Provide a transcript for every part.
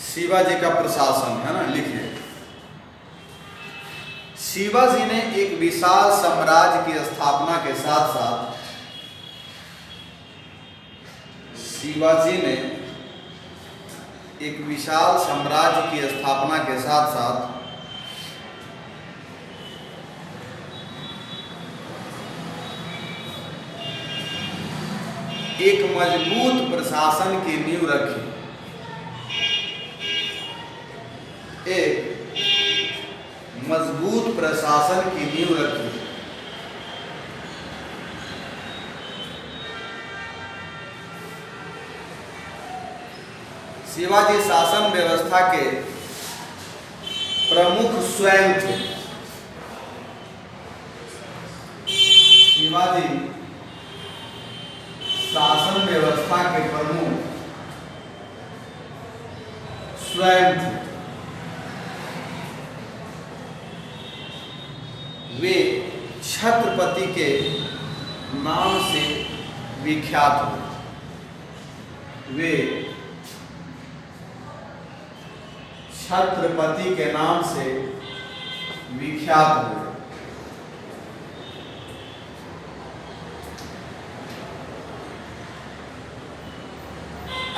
शिवाजी का प्रशासन है ना, लिखिए। शिवाजी ने एक विशाल साम्राज्य की स्थापना के साथ साथ शिवाजी ने एक विशाल साम्राज्य की स्थापना के साथ साथ एक मजबूत प्रशासन की नींव रखी। एक मजबूत प्रशासन की नींव रखी। शिवाजी शासन व्यवस्था के प्रमुख स्वयं थे। शिवाजी शासन व्यवस्था के प्रमुख स्वयं थे। वे छत्रपति के नाम से विख्यात हुए। वे छत्रपति के नाम से विख्यात हुए।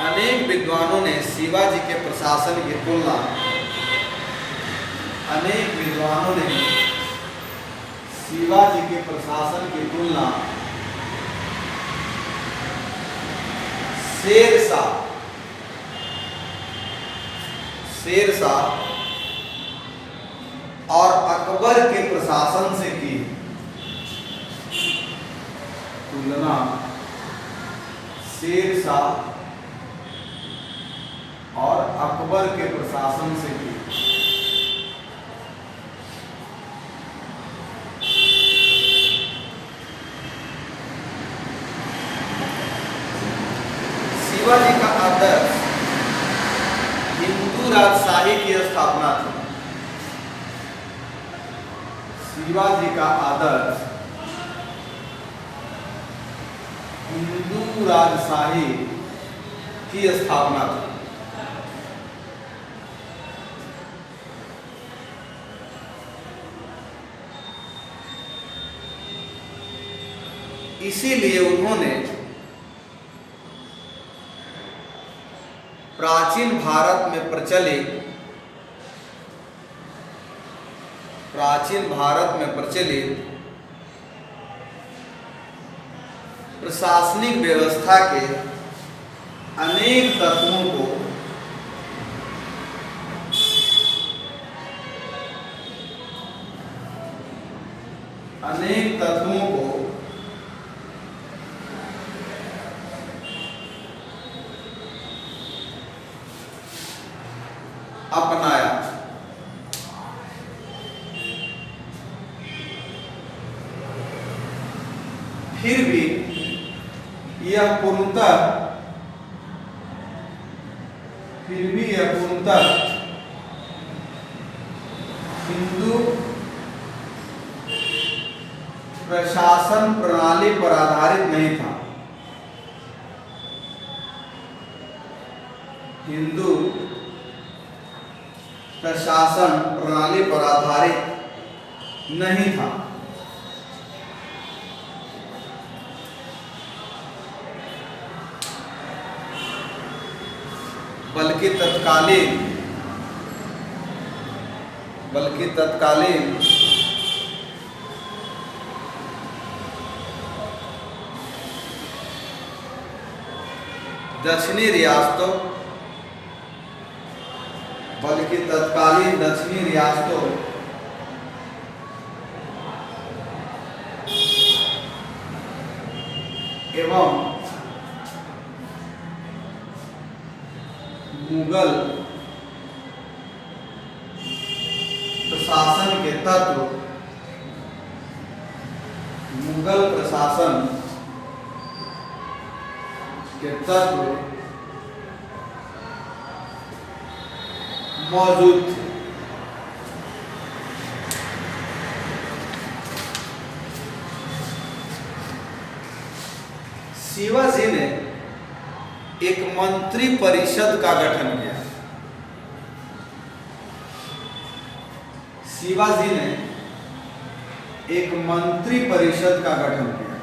अनेक विद्वानों ने शिवाजी के प्रशासन की तुलना शिवाजी के प्रशासन की तुलना शेरशाह और अकबर के प्रशासन से की। तुलना शेरशाह और अकबर के प्रशासन से की। शिवाजी का आदर्श हिंदू राजशाही की स्थापना थी। शिवाजी का आदर्श हिंदू राजशाही की स्थापना थी। इसीलिए उन्होंने प्राचीन भारत में प्रचलित प्रशासनिक व्यवस्था के अनेक तत्वों को अपनाया। फिर भी यह पूर्णतः हिंदू प्रशासन प्रणाली पर आधारित नहीं था। हिंदू प्रशासन प्रणाली पर आधारित नहीं था, बल्कि तत्कालीन दक्षिणी रियासतों एवं मुगल प्रशासन के तत्व मौजूद थे। शिवाजी ने एक मंत्री परिषद का गठन किया। शिवाजी ने एक मंत्री परिषद का गठन किया।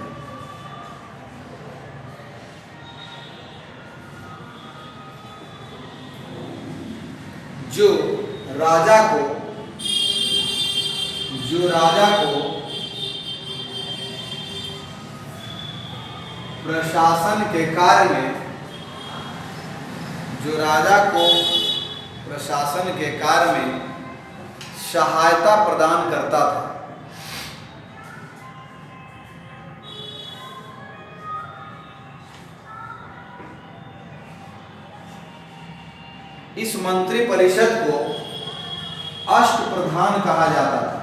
जो राजा को प्रशासन के कार्य में सहायता प्रदान करता था। इस मंत्री परिषद को अष्टप्रधान कहा जाता था।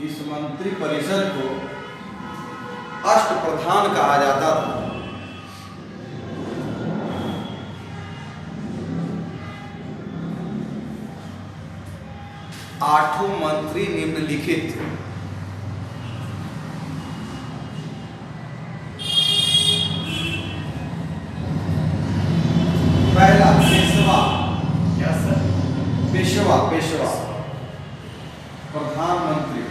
इस मंत्री परिषद को अष्टप्रधान कहा जाता था। आठों मंत्री निम्नलिखित थे। पहला पेशवा। क्या सर? पेशवा प्रधानमंत्री।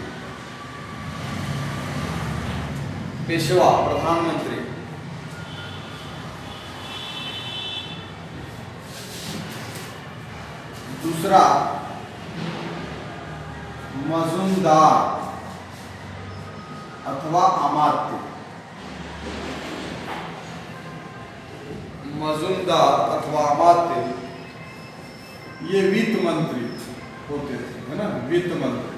पेशवा प्रधानमंत्री। दूसरा मजूमदार अथवा अमात्य। मजूमदार अथवा अमात्य ये वित्त मंत्री होते थे, है ना, वित्त मंत्री।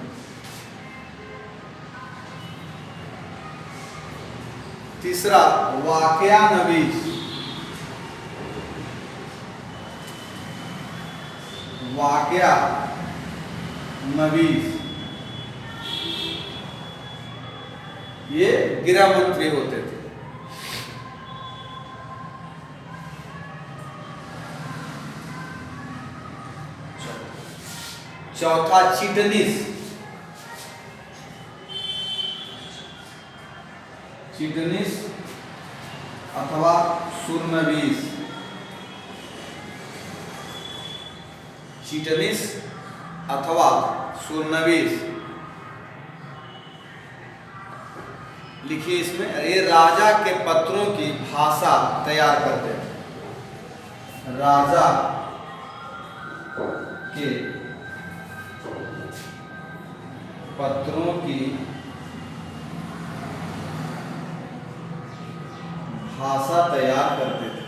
तीसरा वाकया नवीस। वाकया नवीस ये गृह मंत्री होते थे। चौथा चिटनीस। चिटनीस अथवा सुरनवीस। चिटनीस अथवा सुरनवीस। लिखिए इसमें, ये राजा के पत्रों की भाषा तैयार करते हैं। राजा के पत्रों की भाषा तैयार करते थे।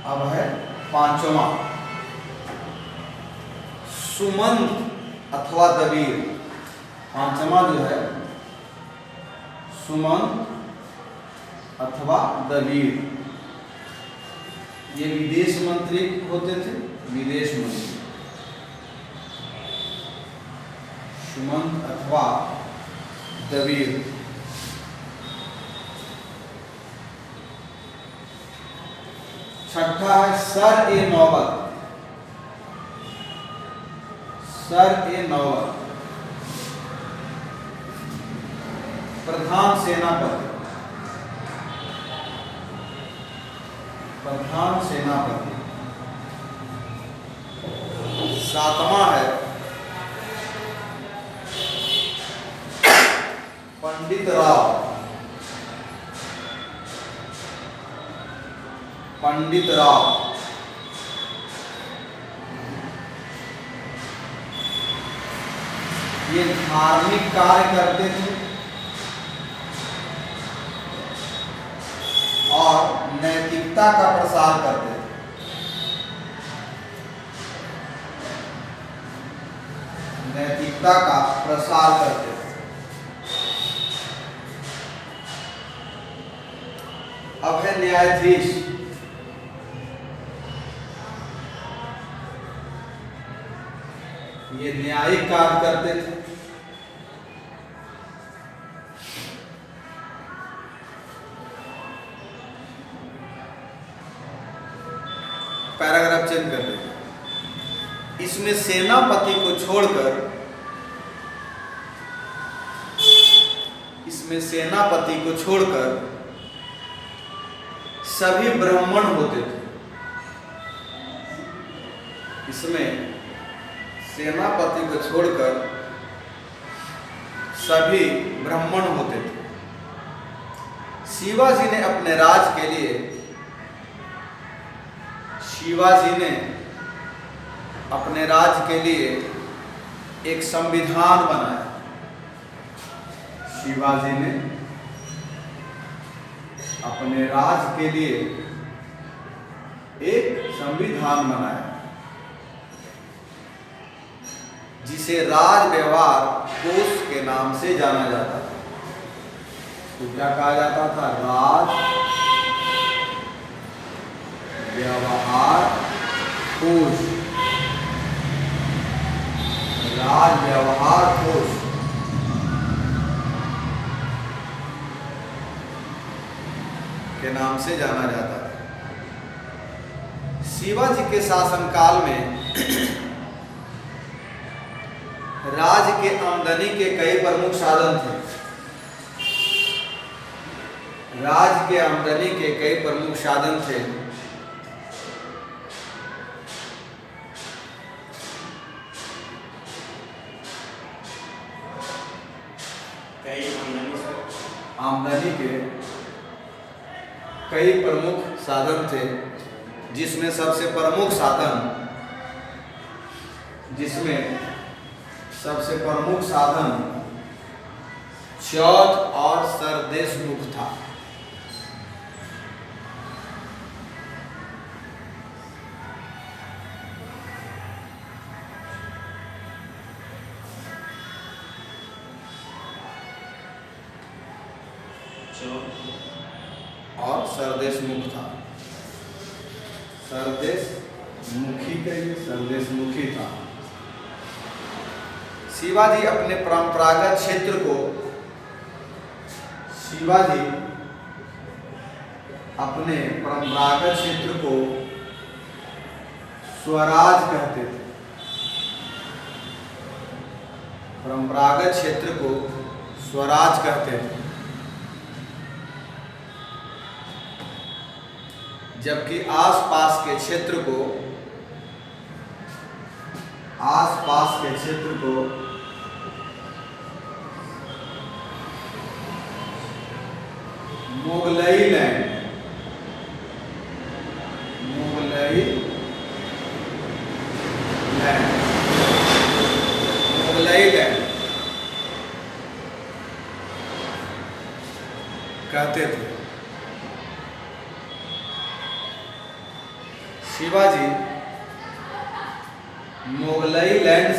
अब है पांचवा सुमंत अथवा दबीर। पांचवा जो है सुमंत अथवा दबीर, ये विदेश मंत्री होते थे। विदेश मंत्री सुमंत अथवा दबीर। छठा है सर ए नौबत। सर ए नौबत प्रधान सेनापति। प्रधान सेनापति। सातवां है पंडित राव। पंडित राव ये धार्मिक कार्य करते थे और नैतिकता का प्रसार करते थे। नैतिकता का प्रसार करते थे। अब है न्यायाधीश। ये न्यायिक कार्य करते थे। पैराग्राफ चेंज कर देंगे। इस इसमें सेनापति को छोड़कर सभी ब्राह्मण होते थे। इसमें सेनापति को छोड़कर सभी ब्राह्मण होते थे। शिवाजी ने अपने राज के लिए एक संविधान बनाया। शिवाजी ने अपने राज के लिए एक संविधान बनाया जिसे राज व्यवहार कोष के नाम से जाना जाता था। तो क्या कहा जाता था? राज व्यवहार कोष। राज व्यवहार कोष के नाम से जाना जाता था। शिवाजी के शासनकाल में राज्य के आमदनी के कई प्रमुख साधन थे। राज्य के आमदनी के कई प्रमुख साधन थे। आमदनी के कई प्रमुख साधन थे, जिसमें सबसे प्रमुख साधन चौथ और सरदेश मुख था। और सरदेश मुख था। सरदेश मुखी था। शिवाजी अपने परंपरागत क्षेत्र को स्वराज कहते थे। परंपरागत क्षेत्र को स्वराज कहते थे, जबकि आसपास के क्षेत्र को मुगलई लैंड कहते थे। शिवाजी मुगलई लैंड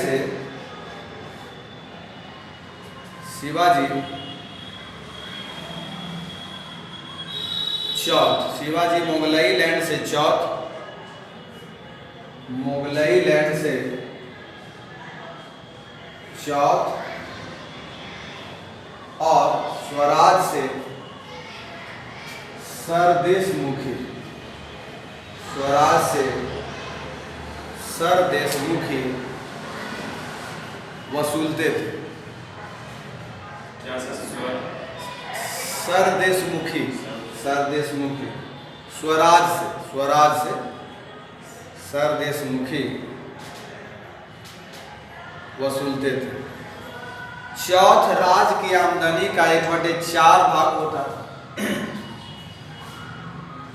से चौथ और स्वराज से सरदेशमुखी वसूलते थे। सरदेशमुखी स्वराज से सरदेशमुखी वसूलते थे। चौथ राज की आमदनी का 1/4 भाग होता था।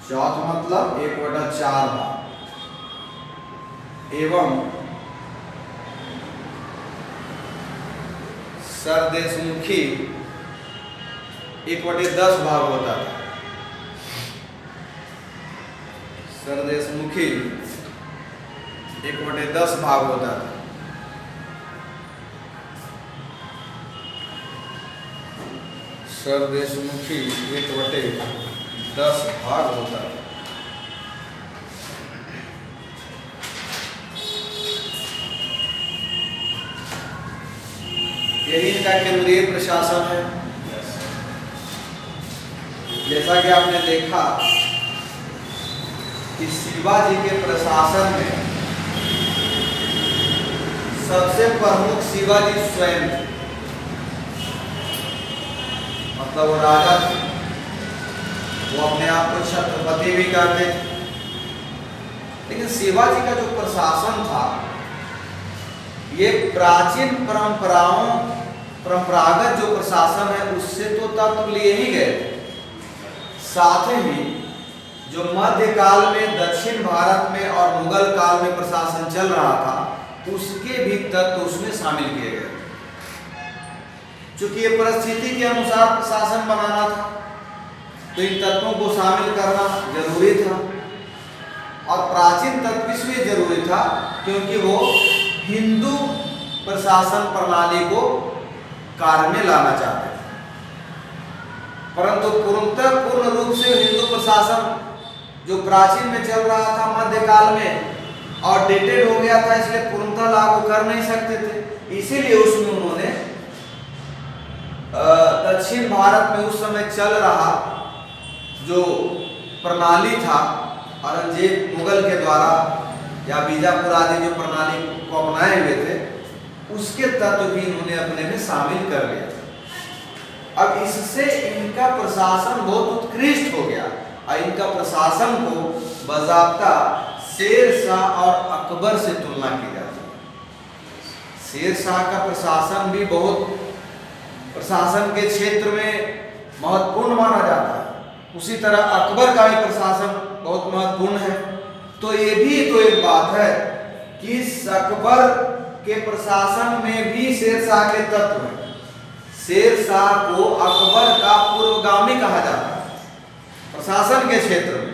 चौथ मतलब 1/4 भाग, एवं सरदेशमुखी 1/10 भाग होता था। सरदेशमुखी 1/10 भाग होता था। सरदेशमुखी 1/10 भाग होता था। यही इनका केंद्रीय प्रशासन है। जैसा कि आपने देखा कि शिवाजी के प्रशासन में सबसे प्रमुख शिवाजी स्वयं थे, मतलब वो राजा थे, वो अपने आप को छत्रपति भी कहते थे। लेकिन शिवाजी का जो प्रशासन था ये प्राचीन परंपरागत जो प्रशासन है उससे तो तत्व लिए ही गए थे। साथ ही जो मध्यकाल में दक्षिण भारत में और मुगल काल में प्रशासन चल रहा था उसके भी तत्व उसमें शामिल किए गए। चूंकि ये परिस्थिति के अनुसार प्रशासन बनाना था तो इन तत्वों को शामिल करना जरूरी था। और प्राचीन तत्व इसलिए जरूरी था क्योंकि वो हिंदू प्रशासन प्रणाली को कार्य में लाना चाहते थे, परंतु पूर्ण रूप से हिंदू प्रशासन जो प्राचीन में चल रहा था मध्यकाल में आउटडेटेड हो गया था, इसलिए पूर्णतः लागू कर नहीं सकते थे। इसीलिए उसमें उन्होंने दक्षिण भारत में उस समय चल रहा जो प्रणाली था औरंगजेब मुगल के द्वारा या बीजापुर आदि जो प्रणाली को अपनाए हुए थे उसके तत्व भी इन्होंने अपने में शामिल कर लिया। अब इससे इनका प्रशासन बहुत उत्कृष्ट हो गया और इनका प्रशासन को बाज़ाब्ता शेर शाह और अकबर से तुलना की जाती है। शेर शाह का प्रशासन भी बहुत प्रशासन के क्षेत्र में महत्वपूर्ण माना जाता है, उसी तरह अकबर का भी प्रशासन बहुत महत्वपूर्ण है। तो ये भी तो एक बात है कि अकबर के प्रशासन में भी शेर शाह के तत्व हैं। शेर शाह को अकबर का पूर्वगामी कहा जाता है। प्रशासन के क्षेत्र में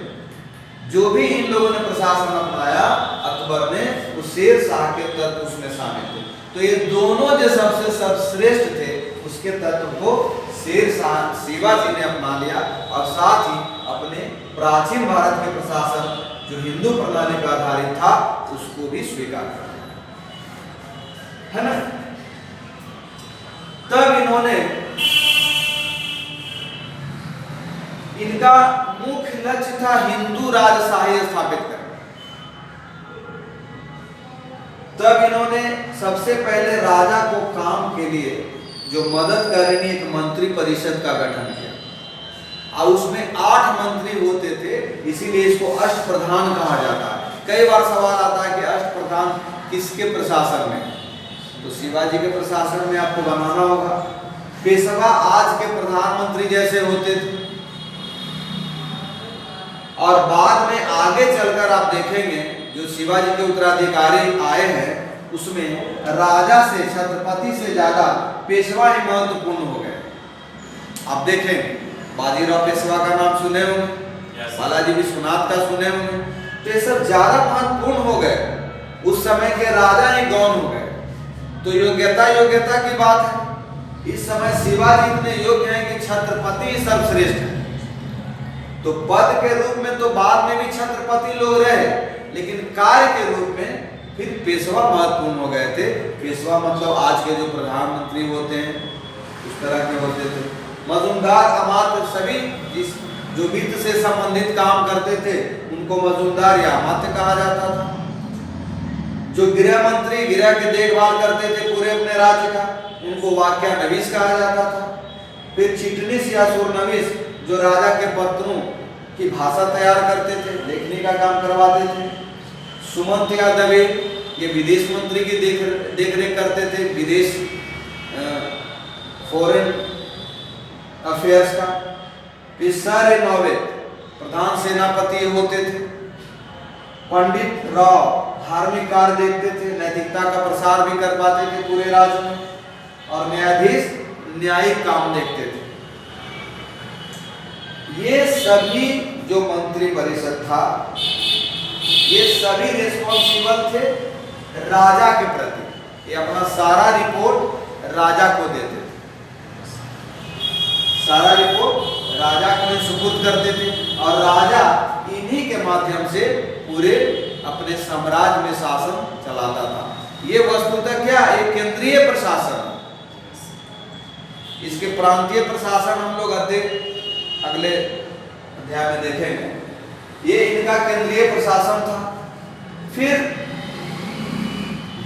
जो भी इन लोगों ने प्रशासन अपनाया अकबर ने वो शेर शाह के तत्व उसमें शामिल थे। तो ये दोनों जो सबसे सर्वश्रेष्ठ थे उसके तत्व को शेर शाह शिवाजी ने अपना लिया और साथ ही अपने प्राचीन भारत के प्रशासन जो हिंदू प्रणाली पर आधारित था उसको भी स्वीकार कर लिया, है ना। तब इन्होंने इनका मुख्य लक्ष्य था हिंदू राजशाही स्थापित करना। तब इन्होंने सबसे पहले राजा को काम के लिए जो मदद करेंगे एक मंत्री परिषद का गठन किया और उसमें 8 मंत्री होते थे, इसीलिए इसको अष्टप्रधान कहा जाता है। कई बार सवाल आता है कि अष्टप्रधान किसके प्रशासन में, तो शिवाजी के प्रशासन में आपको बनाना होगा। पेशवा आज के प्रधानमंत्री जैसे होते थे और बाद में आगे चलकर आप देखेंगे जो शिवाजी के उत्तराधिकारी आए हैं उसमें राजा से छत्रपति से ज्यादा पेशवा ही महत्वपूर्ण हो गए। आप देखेंगे बाजीराव पेशवा का नाम सुने होंगे, बालाजी विश्वनाथ का सुने होंगे, तो ये सब ज्यादा महत्वपूर्ण हो गए। उस समय के राजा ही गौण हो गए। तो योग्यता की बात है। इस समय शिवाजी इतने योग्य हैं कि छत्रपति ही सर्वश्रेष्ठ है। तो पद के रूप में तो बाद में भी छत्रपति लोग रहे, लेकिन कार्य के रूप में फिर पेशवा महत्वपूर्ण हो गए थे। पेशवा मतलब आज के जो प्रधानमंत्री होते हैं उस तरह के होते थे। मजूमदार अमात्य सभी जो वित्त से संबंधित काम करते थे उनको मजूमदार या अमात्य कहा जाता था। जो गृह मंत्री गृह की देखभाल करते थे पूरे अपने राज्य का उनको वाक्यानवीस कहा जाता था। फिर चिटनीस या सुरनवीस जो राजा के पत्रों की भाषा तैयार करते थे, लिखने का काम करवाते थे। सुमंत या दवे ये विदेश मंत्री की देखरेख करते थे, विदेश फॉरेन अफेयर्स का। फिर सारे नौवे प्रधान सेनापति होते थे। पंडित राव धार्मिक कार्य देखते थे, नैतिकता का प्रसार भी कर पाते थे पूरे राज्य में। और न्यायाधीश न्यायिक काम देखते थे। ये सभी जो मंत्री परिषद था ये सभी रिस्पॉन्सिबल थे राजा के प्रति। ये अपना सारा रिपोर्ट राजा को देते थे, सारा रिपोर्ट राजा को सुपुर्द करते थे और राजा इन्हीं के माध्यम से पूरे अपने साम्राज्य में शासन चलाता था। ये वस्तुतः क्या एक केंद्रीय प्रशासन। इसके प्रांतीय प्रशासन हम लोग अगले अध्याय में देखेंगे। ये इनका केंद्रीय प्रशासन था। फिर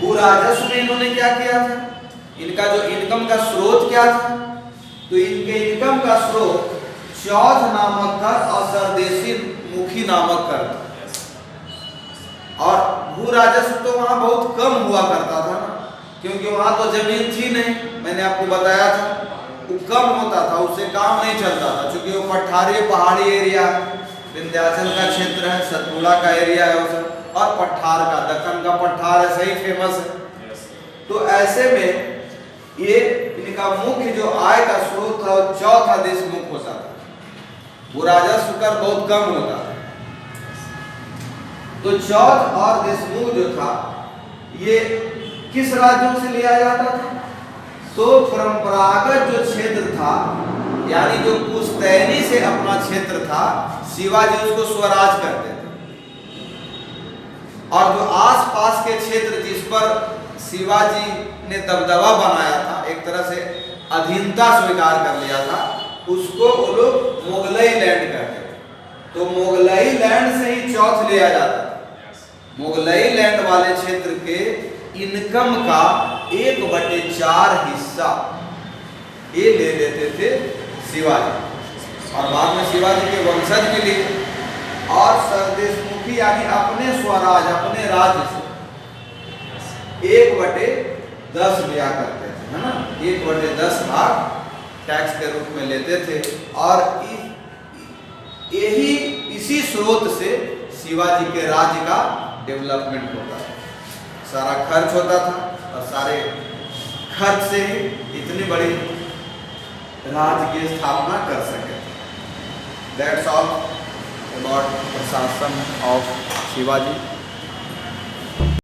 भू राजस्व में इन्होंने क्या किया था, इनका जो इनकम का स्रोत क्या था, तो इनके इनकम का स्रोत चौथ नामक कर और सरदेशी मुखी नामक कर था। और भू राजस्व तो वहां बहुत कम हुआ करता था ना, क्योंकि वहां तो जमीन थी नहीं, मैंने आपको बताया था, वो कम होता था, उससे काम नहीं चलता था, क्योंकि वो पठारी पहाड़ी एरिया, विंध्याचल का क्षेत्र है, सतपुड़ा का एरिया है उसे, और पठार का, दक्कन का पठार ऐसे ही फेमस है। तो ऐसे में ये इनका मुख्य जो आय का स्रोत था वो चौथा देशमुख होता था, वो राजस्व कर बहुत कम होता था। तो चौथ और देशमुख जो था ये किस राज्यों से लिया जाता था, तो परंपरागत जो क्षेत्र था, यानी जो पुश्तैनी से अपना क्षेत्र था, शिवाजी उसको स्वराज करते थे। और जो आसपास के क्षेत्र जिस पर शिवाजी ने दबदबा बनाया था, एक तरह से अधीनता स्वीकार कर लिया था, उसको वो लोग मुगलई लैंड कहते थे। तो मुगलई लैंड से ही चौथ लिया जाता था। मुगलई लैंड वाले क्षेत्र के इनकम का 1/4 हिस्सा ये ले लेते थे शिवाजी, और बाद में शिवाजी के वंशज भी लिए, और सरदेशमुखी यानी अपने स्वराज, अपने राज्य से 1/10 लिया करते थे, है ना, 1/10 भाग टैक्स के रूप में लेते थे। और यही इसी स्रोत से शिवाजी के राज्य का डेवलपमेंट होता था, सारा खर्च होता था, और सारे खर्च से ही इतनी बड़ी राज्य की स्थापना कर सके। दैट्स ऑल अबाउट प्रशासन ऑफ शिवाजी।